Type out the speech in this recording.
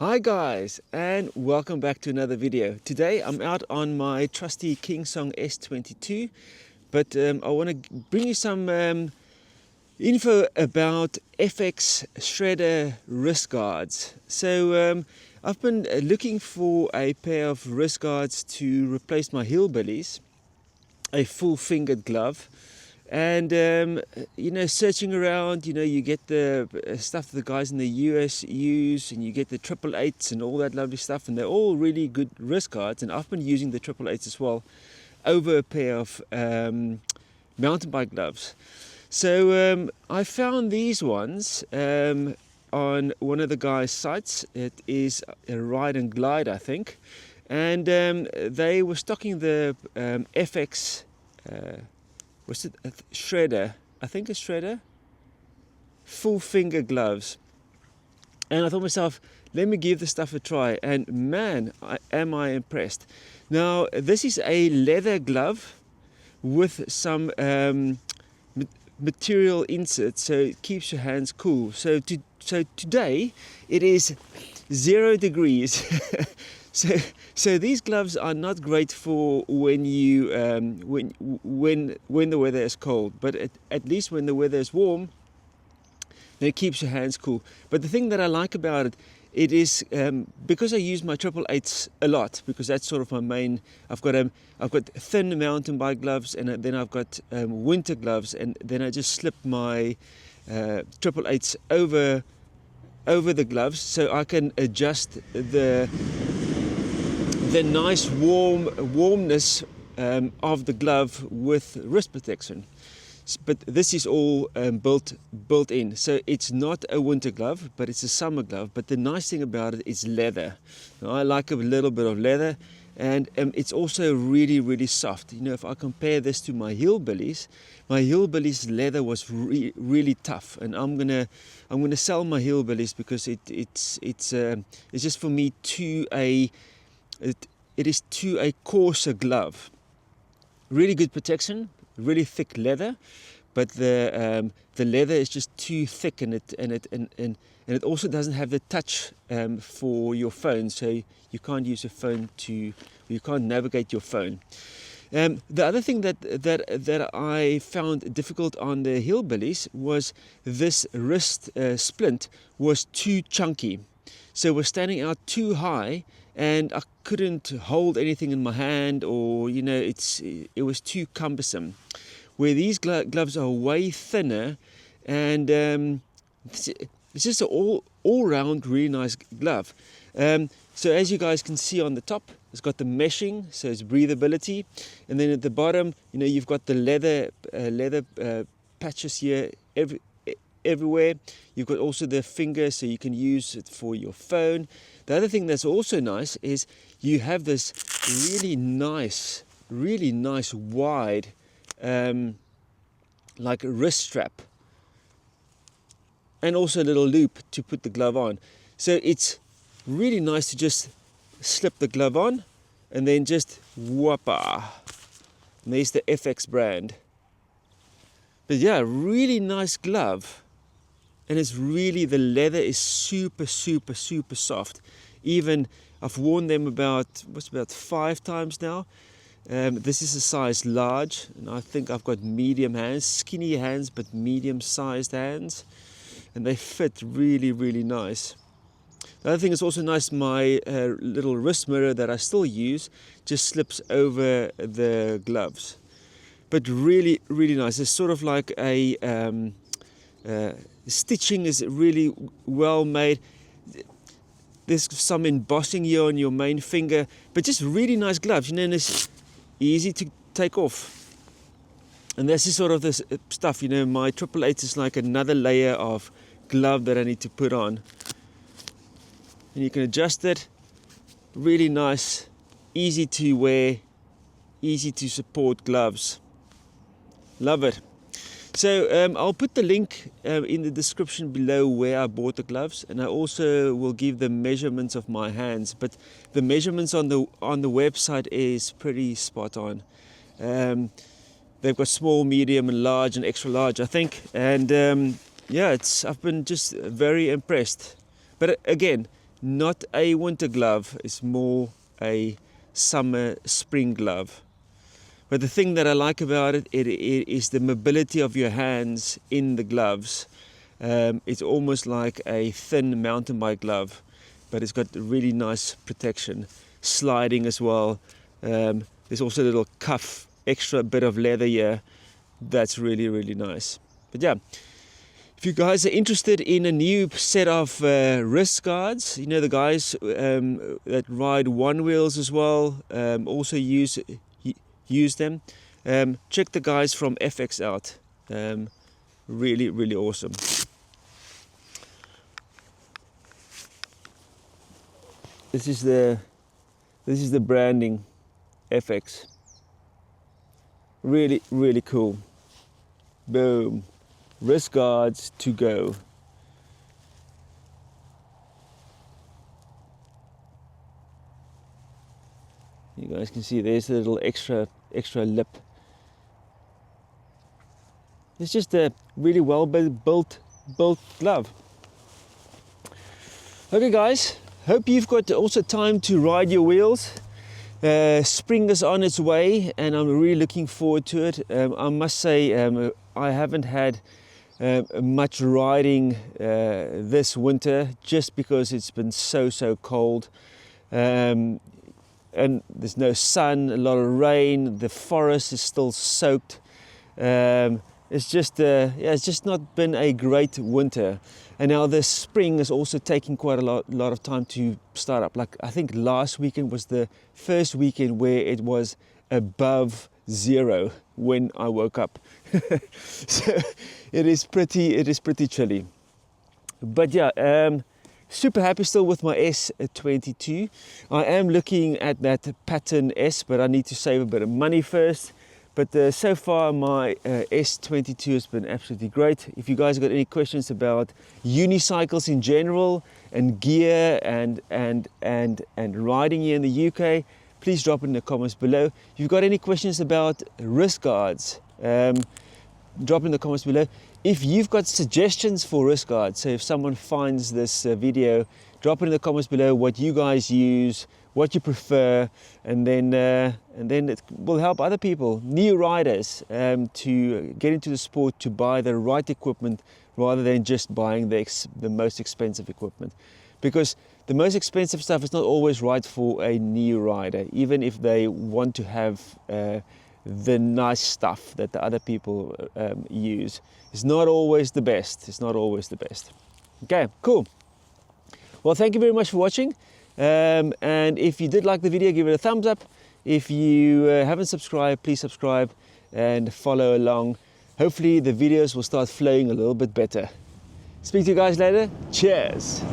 Hi guys, and welcome back to another video. Today I'm out on my trusty Kingsong S22, but I want to bring you some info about FX Shredder wrist guards. So I've been looking for a pair of wrist guards to replace my Hillbillies, a full fingered glove. And searching around, you get the stuff that the guys in the US use, and you get the 888s and all that lovely stuff, and they're all really good wrist guards. And I've been using the 888s as well over a pair of mountain bike gloves. So I found these ones on one of the guys' sites. It is a Ride and Glide, I think, and they were stocking the FX. Was it a Shredder? I think a Shredder. Full finger gloves. And I thought to myself, let me give this stuff a try. And man, am I impressed. Now, this is a leather glove with some material inserts, so it keeps your hands cool. So today it is 0 degrees. So these gloves are not great for when you when the weather is cold, but at least when the weather is warm, then it keeps your hands cool. But the thing that I like about it, it is because I use my 888s a lot, because that's sort of my main. I've got thin mountain bike gloves, and then I've got winter gloves, and then I just slip my 888s over the gloves, so I can adjust the nice warmness of the glove with wrist protection. But this is all built in, so it's not a winter glove, but it's a summer glove. But the nice thing about it is leather. Now, I like a little bit of leather, and it's also really soft. If I compare this to my Hillbillies leather was really tough, and I'm gonna sell my Hillbillies because it's just for me it is too a coarser glove. Really good protection, really thick leather, but the leather is just too thick, and it also doesn't have the touch for your phone, so you can't use a phone you can't navigate your phone. The other thing that I found difficult on the Hillbillies was this wrist splint was too chunky. So it was standing out too high, and I couldn't hold anything in my hand, or it was too cumbersome. Where these gloves are way thinner, and it's just an all round really nice glove. So as you guys can see on the top, it's got the meshing, so it's breathability, and then at the bottom, you've got the leather patches here everywhere. You've got also the finger, so you can use it for your phone. The other thing that's also nice is you have this really nice wide like wrist strap, and also a little loop to put the glove on. So it's really nice to just slip the glove on, and then just whoppa, and there's the FX brand. But yeah, really nice glove. And it's really, the leather is super soft. Even I've worn them about 5 times now. This is a size large, and I think I've got medium hands, skinny hands, but medium-sized hands, and they fit really nice. The other thing is also nice, my little wrist mirror that I still use just slips over the gloves. But really nice. It's sort of like a stitching is really well made. There's some embossing here on your main finger, but just really nice gloves, and it's easy to take off. And this is sort of this stuff, my 888 is like another layer of glove that I need to put on. And you can adjust it. Really nice, easy to wear, easy to support gloves. Love it. So I'll put the link in the description below where I bought the gloves, and I also will give the measurements of my hands. But the measurements on the website is pretty spot on. They've got small, medium, and large, and extra large, I think. And yeah, I've been just very impressed. But again, not a winter glove, it's more a summer spring glove. But the thing that I like about it, it is the mobility of your hands in the gloves. It's almost like a thin mountain bike glove, but it's got really nice protection, sliding as well. There's also a little cuff, extra bit of leather here. That's really, really nice. But yeah, if you guys are interested in a new set of wrist guards, you know, the guys that ride Onewheels as well also use them. Check the guys from FX out. Really, really awesome. This is the branding, FX. Really, really cool. Boom. Wrist guards to go. You guys can see there's a little extra lip. It's just a really well built glove. Okay guys, hope you've got also time to ride your wheels. Spring is on its way and I'm really looking forward to it. I must say I haven't had much riding this winter just because it's been so cold. And there's no sun, a lot of rain, the forest is still soaked. It's just not been a great winter. And now this spring is also taking quite a lot of time to start up. Like I think last weekend was the first weekend where it was above 0 when I woke up. So it is pretty chilly. But yeah, super happy still with my S22. I am looking at that pattern S, but I need to save a bit of money first. But so far my S22 has been absolutely great. If you guys have got any questions about unicycles in general and gear and riding here in the UK, please drop it in the comments below. If you've got any questions about wrist guards, drop in the comments below. If you've got suggestions for wrist guards, so if someone finds this video, drop it in the comments below what you guys use, what you prefer, and then it will help other people, new riders, to get into the sport, to buy the right equipment rather than just buying the most expensive equipment. Because the most expensive stuff is not always right for a new rider, even if they want to have the nice stuff that the other people use. It's not always the best. It's not always the best. Okay, cool. Well, thank you very much for watching. And if you did like the video, give it a thumbs up. If you haven't subscribed, please subscribe and follow along. Hopefully the videos will start flowing a little bit better. Speak to you guys later. Cheers.